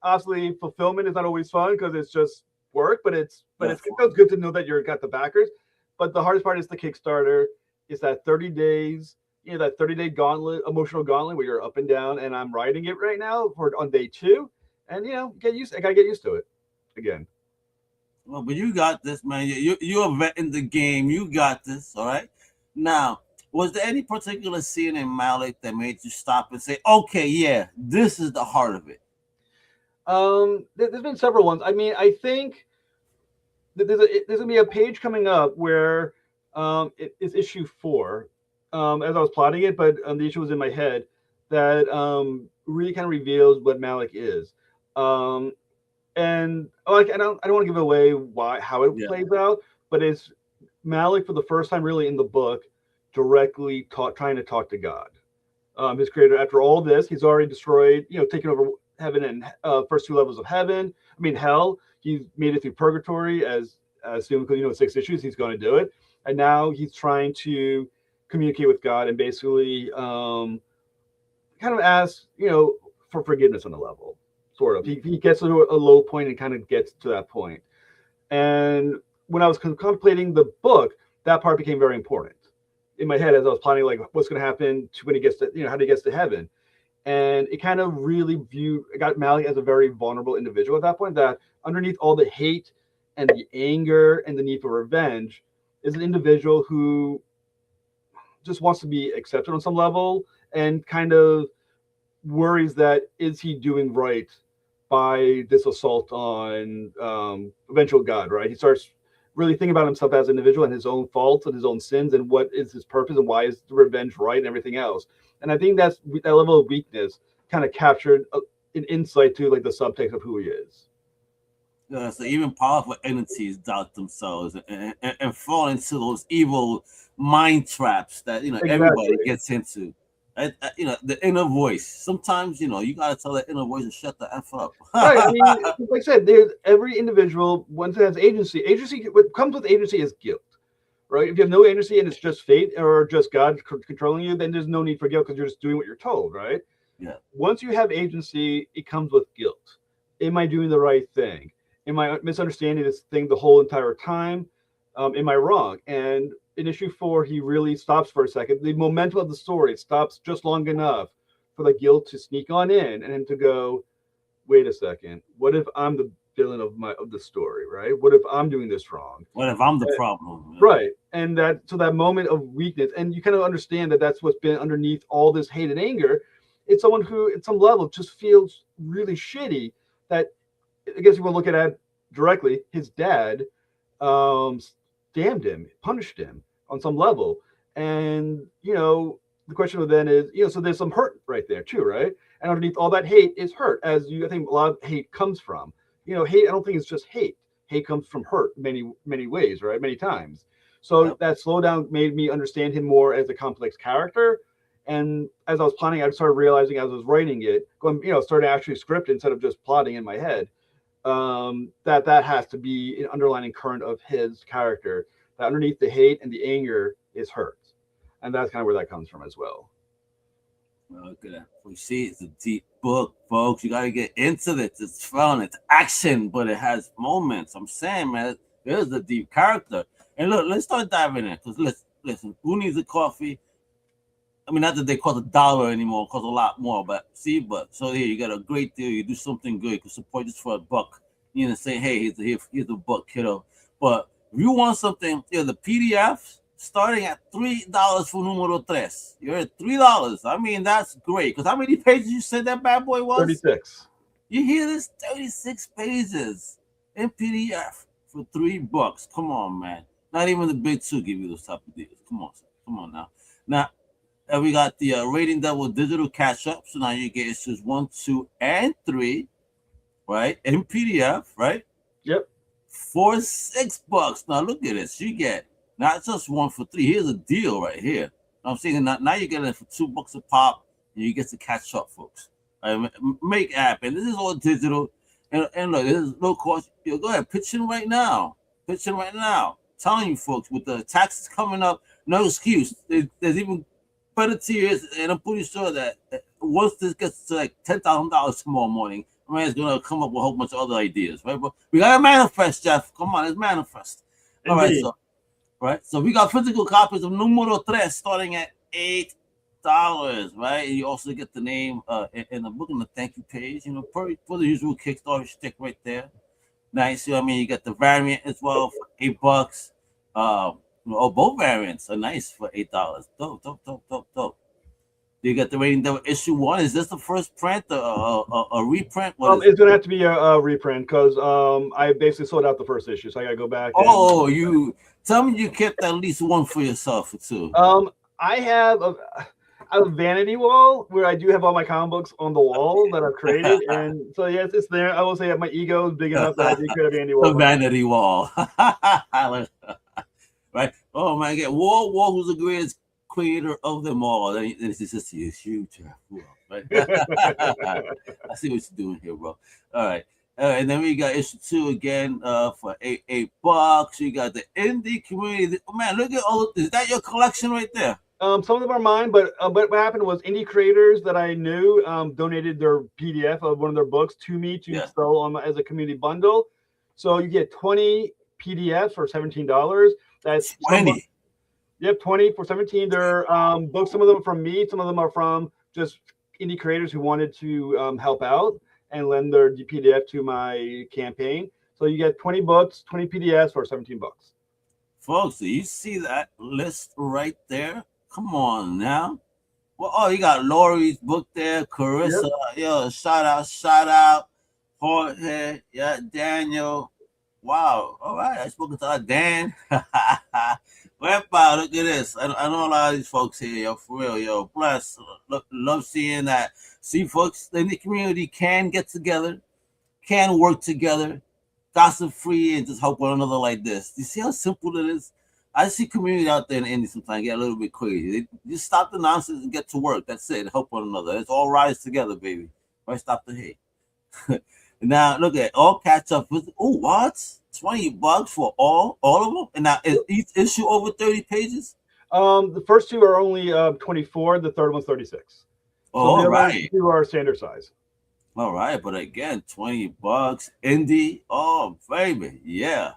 Obviously, fulfillment is not always fun because it's just work, but it feels good to know that you've got the backers. But the hardest part is the Kickstarter. It's that 30 days, that 30-day gauntlet, emotional gauntlet where you're up and down, and I'm writing it right now on day 2. And I gotta get used to it again. Well, but you got this, man. You're a vet in the game. You got this, all right? Now, was there any particular scene in Malek that made you stop and say, okay, yeah, this is the heart of it? There's been several ones. I mean, I think that there's gonna be a page coming up where it's issue 4, as I was plotting it, but the issue was in my head that really kind of reveals what Malek is. And like I don't want to give away how it plays out, but it's Malek for the first time really in the book directly trying to talk to God, his creator. After all this, he's already destroyed, taken over heaven and first 2 levels of heaven. I mean hell. He's made it through purgatory as soon because 6 issues he's going to do it, and now he's trying to communicate with God and basically kind of ask for forgiveness on a level. Sort of. He gets to a low point and kind of gets to that point. And when I was contemplating the book, that part became very important in my head as I was planning, like, what's going to happen to when he gets to, how he gets to heaven. And it kind of really got Malek as a very vulnerable individual at that point, that underneath all the hate and the anger and the need for revenge is an individual who just wants to be accepted on some level and kind of worries that, is he doing right by this assault on eventual God, right? He starts really thinking about himself as an individual and his own faults and his own sins and what is his purpose and why is the revenge right and everything else. And I think that level of weakness kind of captured an insight to like the subtext of who he is. Yeah, so even powerful entities doubt themselves and fall into those evil mind traps that everybody gets into. The inner voice. Sometimes you gotta tell that inner voice to shut the F up. Right. I mean, like I said, there's every individual once it has agency. What comes with agency is guilt, right? If you have no agency and it's just fate or just God controlling you, then there's no need for guilt because you're just doing what you're told, right? Yeah. Once you have agency, it comes with guilt. Am I doing the right thing? Am I misunderstanding this thing the whole entire time? Am I wrong? And in issue 4, he really stops for a second. The momentum of the story stops just long enough for the guilt to sneak on in and then to go, wait a second. What if I'm the villain of the story, right? What if I'm doing this wrong? What if I'm the problem? Right. And that moment of weakness, and you kind of understand that that's what's been underneath all this hate and anger. It's someone who, at some level, just feels really shitty that, I guess if you want to look at it directly, his dad damned him, punished him on some level. And, the question then is, so there's some hurt right there too, right? And underneath all that hate is hurt, I think a lot of hate comes from. Hate, I don't think it's just hate. Hate comes from hurt many, many ways, right? Many times. So that slowdown made me understand him more as a complex character. And as I was planning, I started realizing as I was writing it, starting to actually script instead of just plotting in my head, that has to be an underlining current of his character, that underneath the hate and the anger is hurt. And that's kind of where that comes from as well. Well, look at that. You see, it's a deep book, folks. You got to get into it. It's fun. It's action, but it has moments. I'm saying, man, there's a deep character. And look, let's start diving in. Because listen, who needs a coffee? I mean, not that they cost $1 anymore, it costs a lot more. So here you got a great deal. You do something good. You can support this for $1. Say, hey, here's a $1, kiddo. But if you want something, the PDFs starting at $3 for numero 3. You're at $3. I mean, that's great. Because how many pages you said that bad boy was? 36. You hear this? 36 pages in PDF for $3. Come on, man. Not even the big 2 give you those type of deals. Come on now. Now, we got the Rating Devil digital catch-up. So now you get issues 1, 2, and 3, right? In PDF, right? Yep. For $6. Now look at this. You get not just 1 for $3. Here's a deal right here. I'm saying now you get it for $2 a pop, and you get to catch up, folks. Make it happen. This is all digital, and look, this is no cost. Go ahead, pitch in right now. Pitch in right now. Telling you folks, with the taxes coming up, no excuse. There's even better tiers, and I'm pretty sure that once this gets to like $10,000 tomorrow morning, man's gonna come up with a whole bunch of other ideas, right? But we gotta manifest, Jeff. Come on, let's manifest. All right, so we got physical copies of Numero Tres starting at $8, right? And you also get the name in the book and the thank you page, for the usual Kickstarter stick right there. Nice, you get the variant as well for $8. Both variants are nice for $8. Dope. You get the Rating Devil issue 1. Is this the first print, a reprint? It's gonna have to be a reprint because I basically sold out the first issue, so I gotta go back. You tell me you kept at least one for yourself or two. I have a vanity wall where I do have all my comic books on the wall that I've created, and so yes, it's there. I will say that my ego is big enough that I do create a vanity wall. The vanity wall, right? Oh my God, Wall who's the greatest creator of them all. This is just huge, right? I see what you're doing here, bro. All right. And then we got issue 2 again for $8. You got the indie community. Oh, man, look at all. Is that your collection right there? Some of them are mine, but what happened was indie creators that I knew donated their PDF of one of their books to me to sell as a community bundle. So you get 20 PDFs for $17. That's 20. Yep, 20 for 17. They're books. Some of them are from me. Some of them are from just indie creators who wanted to help out and lend their PDF to my campaign. So you get 20 books, 20 PDFs for $17. Folks, do you see that list right there? Come on now. Well, you got Lori's book there, Carissa. Yep. Shout out. Jorge, Daniel. Wow. All right, I spoke to Dan. WEPA, look at this. I know a lot of these folks here, for real, bless. Love seeing that. See, folks, the community can get together, can work together, gossip free, and just help one another like this. You see how simple it is? I see community out there in Indy sometimes get a little bit crazy. They just stop the nonsense and get to work. That's it. Help one another. Let's all rise together, baby. Right? Stop the hate. Now, look at all catch up with. Oh, what? $20 for all of them? And now is each issue over 30 pages? The first 2 are only 24. The third one's 36. So all right. 2 are standard size. All right, but again, $20 indie. Oh, baby, yeah,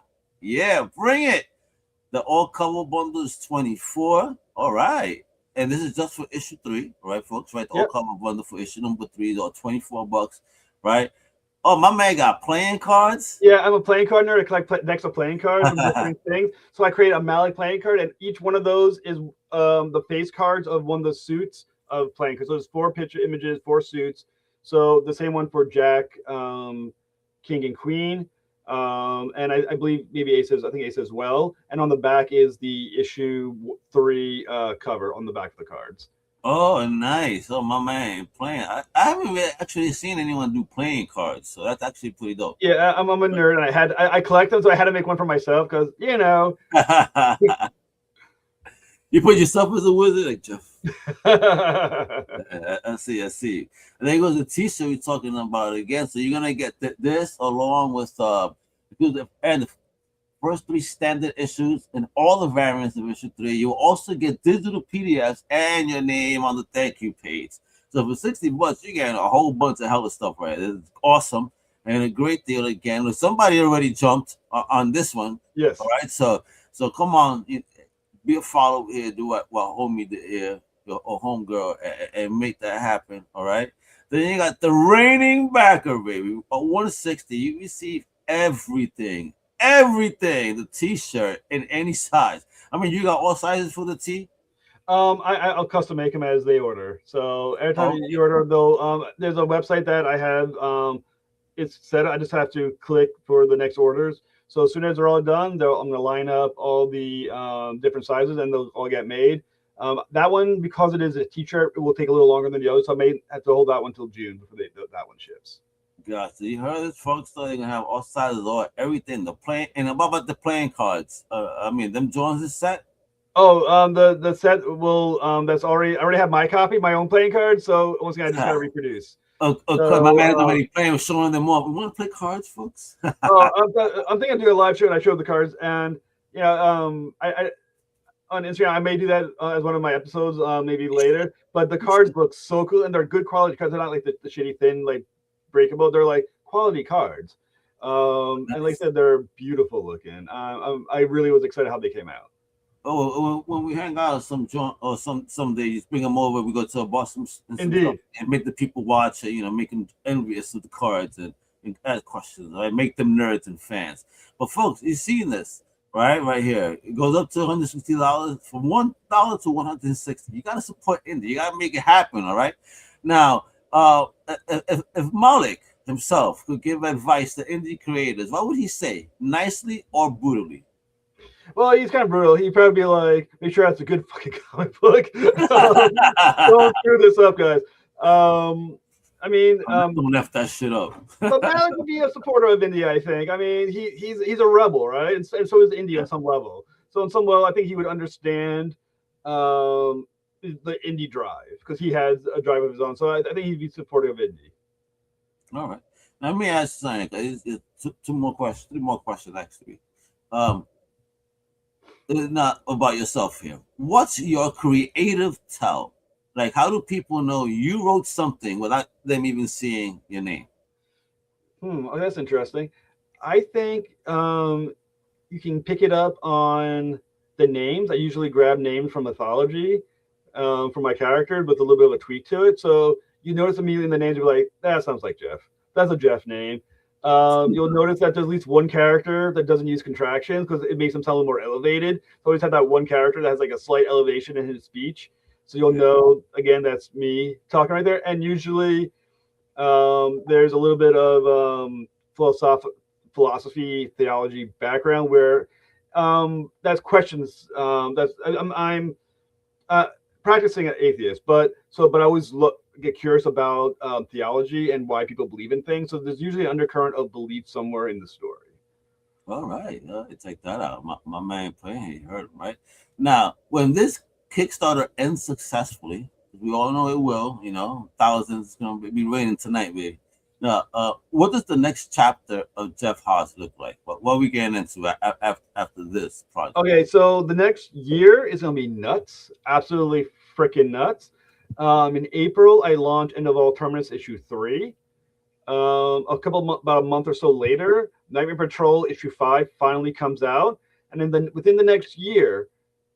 bring it. The all cover bundle is $24. All right, and this is just for issue 3, right, folks? Right, all cover bundle for issue number 3 is all $24, right? Oh, my man got playing cards. Yeah, I'm a playing card nerd. I collect decks of playing cards and different things. So I create a Malek playing card, and each one of those is the face cards of one of the suits of playing cards. So there's 4 picture images, 4 suits. So the same one for Jack, King, and Queen. And I believe maybe Ace as well. And on the back is the issue 3 cover on the back of the cards. Oh, nice. Oh, my man playing. I haven't actually seen anyone do playing cards, so that's actually pretty dope. Yeah, I'm a nerd, and I collect them, so I had to make one for myself because You put yourself as a wizard, like Jeff. I see. And then goes the T-shirt we're talking about again. So you're gonna get this along with and the first 3 standard issues and all the variants of issue 3. You'll also get digital PDFs and your name on the thank you page. So for $60, you're getting a whole bunch of hella stuff, right? It's awesome and a great deal again. Somebody already jumped on this one. Yes. All right. So come on, be a follower here. Do what homie did here, or homegirl, and make that happen. All right. Then you got the reigning backer, baby. At $160, you receive everything, the T-shirt in any size. I mean, you got all sizes for the T. I'll custom make them as they order. So every time you order, they'll there's a website that I have. It's set up. I just have to click for the next orders. So as soon as they're all done, I'm going to line up all the different sizes, and they'll all get made. That one, because it is a T-shirt, it will take a little longer than the other. So I may have to hold that one till June before that one ships. Yeah, so you heard it, folks. So they're gonna have all sizes, all everything. The playing and about the playing cards. I mean, them Jones is set. Oh, the set will that's I already have my copy, my own playing card. So once again, I just gotta reproduce. My man's already playing, showing them off. We want to play cards, folks. I'm thinking of doing a live show, and I showed the cards, and I on Instagram I may do that as one of my episodes, maybe later. But the cards look so cool, and they're good quality cards. They're not like the shitty thin like breakable. They're like quality cards. And like I said, they're beautiful looking. I really was excited how they came out. Oh, when we hang out some joint or some days, bring them over. We go to a Boston and make the people watch. Make them envious of the cards and ask questions. Right, make them nerds and fans. But folks, you seen this right here? It goes up to $160 from $1 to $160. You gotta support indie. You gotta make it happen. All right. Now, if Malek himself could give advice to indie creators, what would he say? Nicely or brutally? Well, he's kind of brutal. He'd probably be like, make sure that's a good fucking comic book. Don't screw this up, guys. Don't F that shit up. But Malek would be a supporter of indie, I think. I mean, he's a rebel, right? And so is indie on some level. So on some level, I think he would understand the indie drive because he has a drive of his own. So I think he'd be supportive of indie. All right. Now, let me ask you something. Three more questions, actually. Not about yourself here. What's your creative tell? Like, how do people know you wrote something without them even seeing your name? Oh, that's interesting. I think you can pick it up on the names. I usually grab names from mythology for my character with a little bit of a tweak to it. So you notice immediately the names, you're like, that sounds like Jeff. That's a Jeff name. You'll notice that there's at least one character that doesn't use contractions because it makes him sound a little more elevated. So always have that one character that has like a slight elevation in his speech. So you'll know, again, that's me talking right there. And usually there's a little bit of philosophy, theology background where that's questions. I'm practicing an atheist, but I always get curious about theology and why people believe in things. So there's usually an undercurrent of belief somewhere in the story. All right, take that out. My man playing, you heard him, right? Now, when this Kickstarter ends successfully, we all know it will, thousands going to be raining tonight, baby. Now, what does the next chapter of Jeff Haas look like? What are we getting into after this project? Okay, so the next year is going to be nuts. Absolutely freaking nuts. In April, I launched End of All Terminus issue 3. About a month or so later, Nightmare Patrol issue 5 finally comes out. And then within the next year,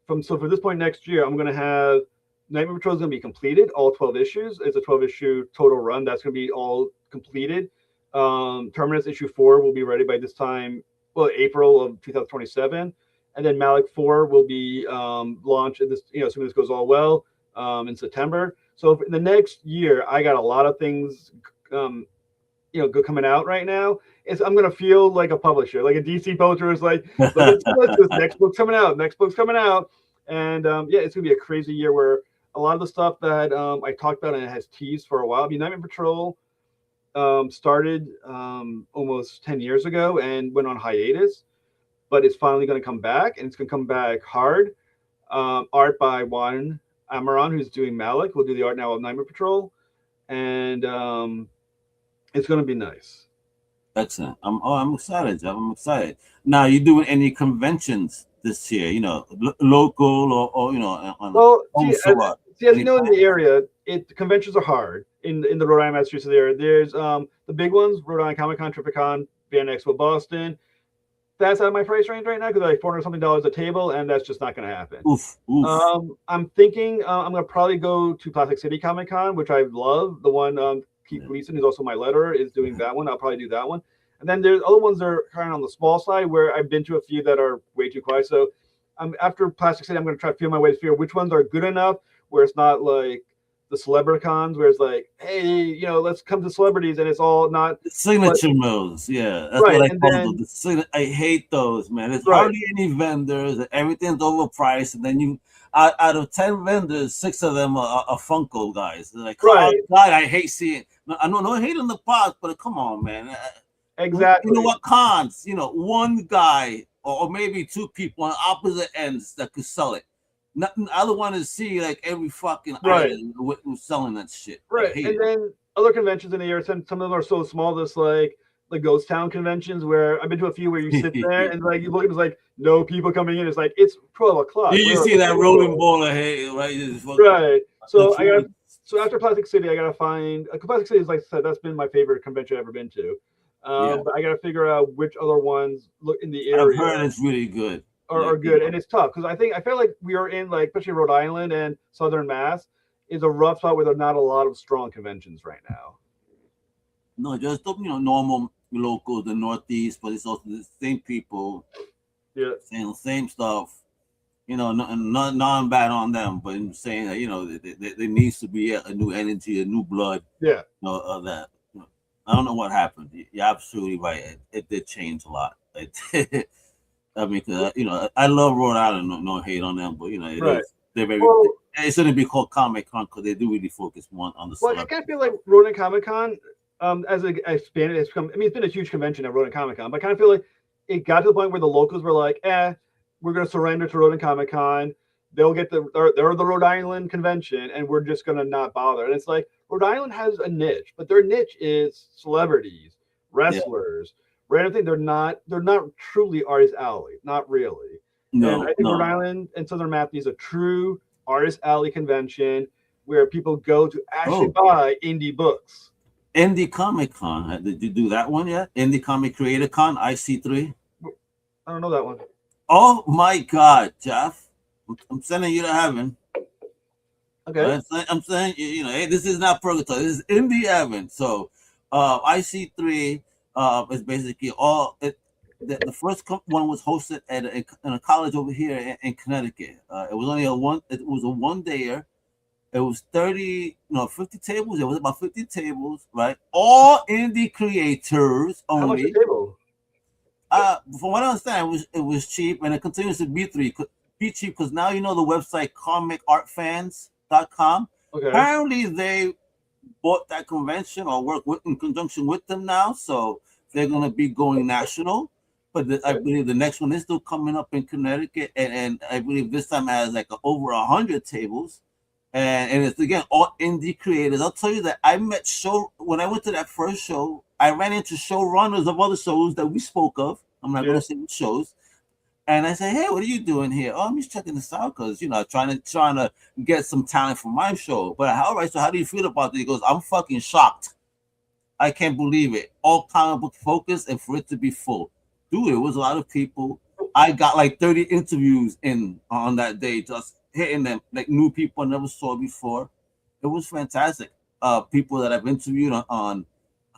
for this point next year, I'm going to have Nightmare Patrol is going to be completed, all 12 issues. It's a 12-issue total run. That's going to be all completed. Terminus issue 4 will be ready by this time, April of 2027. And then Malek 4 will be launched assuming this goes all well, in September. So in the next year, I got a lot of things, good coming out right now. I'm going to feel like a publisher, like a DC publisher is like, this next book's coming out. And it's going to be a crazy year where a lot of the stuff that I talked about and it has teased for a while. I mean, Nightmare Patrol started almost 10 years ago and went on hiatus, but it's finally going to come back, and it's going to come back hard. Art by Juan Amaran, who's doing Malek, will do the art now of Nightmare Patrol, and it's going to be nice. Excellent. I'm excited, Jeff. I'm excited. Now, you doing any conventions this year? Local or as you know, in the area, the conventions are hard in the Rhode Island, Massachusetts area. There's the big ones: Rhode Island Comic Con, Tripicon, Van Expo, Boston. That's out of my price range right now because they're like $400 something a table, and that's just not going to happen. Oof. I'm thinking I'm going to probably go to Plastic City Comic Con, which I love. The one Keith Gleason, who's also my letterer, is doing that one. I'll probably do that one. And then there's other ones that are kind of on the small side where I've been to a few that are way too quiet. So after Plastic City, I'm going to try to feel my way to figure which ones are good enough where it's not like the Celebricons, where it's like, hey, let's come to celebrities, and it's all not signature modes. Yeah, that's right, what I call them. I hate those, man. There's hardly any vendors. Everything's overpriced, and then out of 10 vendors, 6 of them are Funko guys. They're like, God, I hate seeing. I know, no hate on the pods, but come on, man. Exactly. You know what, cons? One guy or maybe 2 people on opposite ends that could sell it. Nothing. I don't want to see like every fucking Right. item who's selling that shit. Right. And then other conventions in the area, some of them are so small, just like the ghost town conventions, where I've been to a few where you sit there and like you look, it's like no people coming in. It's like it's 12 o'clock. You see that rolling ball of hay, right? Right. So after Plastic City, I gotta find Plastic City is, like I said, that's been my favorite convention I've ever been to. But I gotta figure out which other ones look in the area. I've heard it's really good. Are good, and it's tough because I feel like we are in, like, especially Rhode Island and Southern Mass is a rough spot where there are not a lot of strong conventions right now. No, just normal locals, the Northeast, but it's also the same people. Yeah, saying the same stuff. Not bad on them, but I'm saying that there needs to be a new energy, a new blood. Yeah, of that. I don't know what happened. You're absolutely right. It did change a lot. I mean, cause, I love Rhode Island. No hate on them, but right. They're very. It shouldn't be called Comic Con because they do really focus more on the. Well, I kind of feel like Rhode Island Comic Con, as it expanded, it's become. I mean, it's been a huge convention at Rhode Island Comic Con, but I kind of feel like it got to the point where the locals were like, we're going to surrender to Rhode Island Comic Con. They'll get they're the Rhode Island convention, and we're just going to not bother. And it's like Rhode Island has a niche, but their niche is celebrities, wrestlers, random things. They're not truly artist alley, not really. No, and I think Rhode Island and Southern Mass is a true artist alley convention where people go to actually buy indie books. Indie Comic Con. Did you do that one yet? Indie Comic Creator Con, IC3. I don't know that one. Oh my God, Jeff! I'm sending you to heaven. Okay. I'm saying, hey, this is not purgatory. This is indie heaven. So, IC3 is basically all. The first one was hosted in a college over here in Connecticut. It was only a one dayer. It was 50 tables. It was about 50 tables, right? All indie creators only. How much a table? From what I understand, it was cheap, and it continues to be cheap because now the website comicartfans.com. Okay. Apparently, they bought that convention or work in conjunction with them now, so they're going to be going national. But I believe the next one is still coming up in Connecticut, and I believe this time has like over 100 tables, and it's again all indie creators. I'll tell you that when I went to that first show, I ran into showrunners of other shows that we spoke of. I'm not going to say which shows, and I said, "Hey, what are you doing here?" "Oh, I'm just checking this out because trying to get some talent for my show." But all right, so how do you feel about it? He goes, "I'm fucking shocked. I can't believe it. All comic book focus, and for it to be full." Dude, it was a lot of people. I got like 30 interviews on that day, just hitting them, like new people I never saw before. It was fantastic. People that I've interviewed on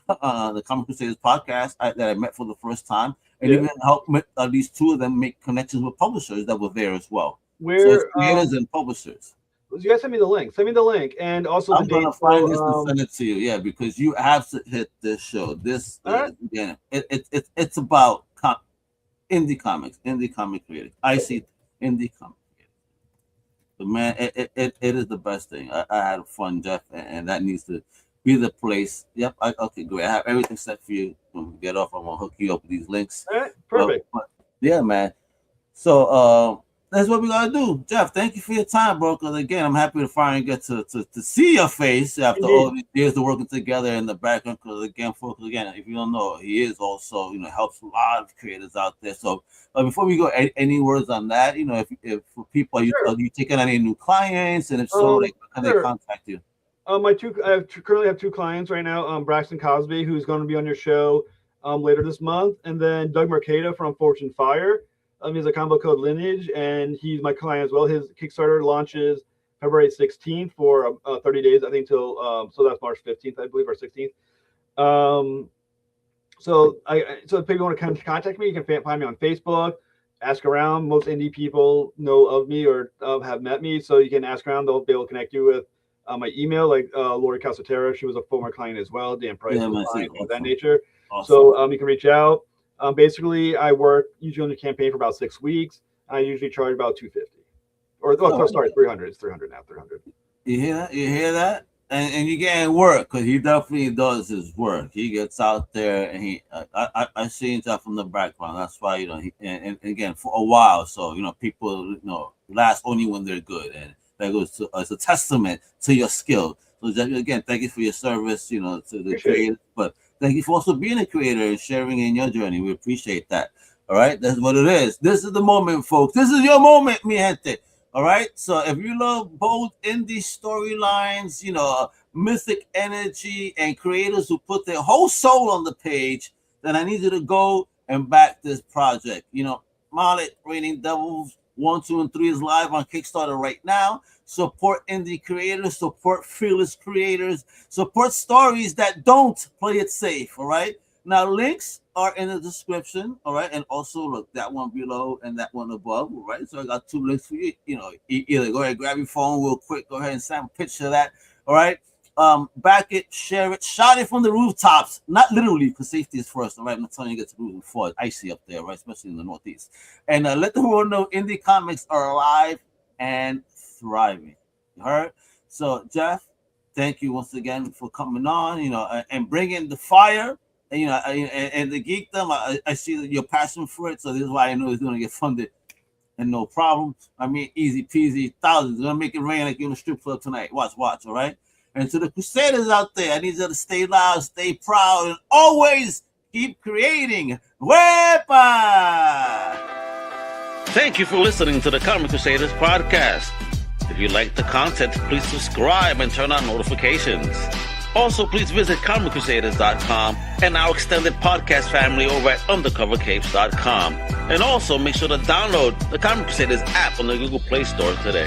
the Comic Crusaders podcast that I met for the first time, and even helped at least two of them make connections with publishers that were there as well. So it's creators and publishers. You guys send me the link. And also I'm gonna find this and send it to you. Yeah, because you have to hit this show. This again, it's about indie comics, indie comic creators. I see indie comic creators. But man, it is the best thing. I had fun, Jeff, and that needs to be the place. Yep. Okay, great. I have everything set for you. When we get off, I'm gonna hook you up with these links. All right, perfect. But yeah, man. So that's what we gotta do. Jeff, thank you for your time, bro. Because again, I'm happy to finally get to see your face after all these years of working together in the background. Because again, folks, if you don't know, he is also helps a lot of creators out there. So before we go, any words on that? If for people, are you taking any new clients, and if so, can they contact you? I currently have two clients right now. Braxton Cosby, who's going to be on your show later this month, and then Doug Mercado from Fortune Fire. He's a combo code Lineage, and he's my client as well. His Kickstarter launches February 16th for 30 days, I think, till so that's March 15th, I believe, or 16th. So if people want to contact me, you can find me on Facebook. Ask around. Most indie people know of me or have met me, so you can ask around. They'll be able to connect you with my email, like Lori Casatera. She was a former client as well. Dan Price, of that nature. Awesome. So you can reach out. Basically, I work usually on the campaign for about 6 weeks. I usually charge about $250, or sorry, $300. It's $300 now. $300. You hear that? and you getting work, because he definitely does his work. He gets out there, and I see him from the background. That's why, you know, and again, for a while. So, you know, people, you know, last only when they're good, and that goes to as a testament to your skill. So again, thank you for your service, you know, to the creator, but thank you for also being a creator and sharing in your journey. We appreciate that. All right, that's what it is. This is the moment, folks. This is your moment, mi gente. All right. So if you love both indie storylines, you know, mythic energy, and creators who put their whole soul on the page, then I need you to go and back this project. You know, Malek, Raining Devils 1, 2, and 3 is live on Kickstarter right now. Support indie creators, support fearless creators, support stories that don't play it safe. All right. Now, links are in the description, all right? And also, look, that one below and that one above, all right? So I got 2 links for you. You know, either go ahead, grab your phone real quick, go ahead and snap a picture of that, all right? Back it, share it, shout it from the rooftops. Not literally, because safety is first, all right? I'm not telling you to get to the roof before it's icy up there, right? Especially in the Northeast. And let the world know indie comics are alive and thriving. You heard? So, Jeff, thank you once again for coming on, you know, and bringing the fire. And, you know, and the geekdom, I see your passion for it, so this is why I know it's going to get funded, and no problem. I mean, easy peasy, thousands. Going to make it rain like you're in a strip club tonight. Watch, all right? And to the Crusaders out there, I need you to stay loud, stay proud, and always keep creating. WEPA! Thank you for listening to the Comic Crusaders Podcast. If you like the content, please subscribe and turn on notifications. Also, please visit comiccrusaders.shop and our extended podcast family over at undercovercapes.com. And also, make sure to download the Comic Crusaders app on the Google Play Store today.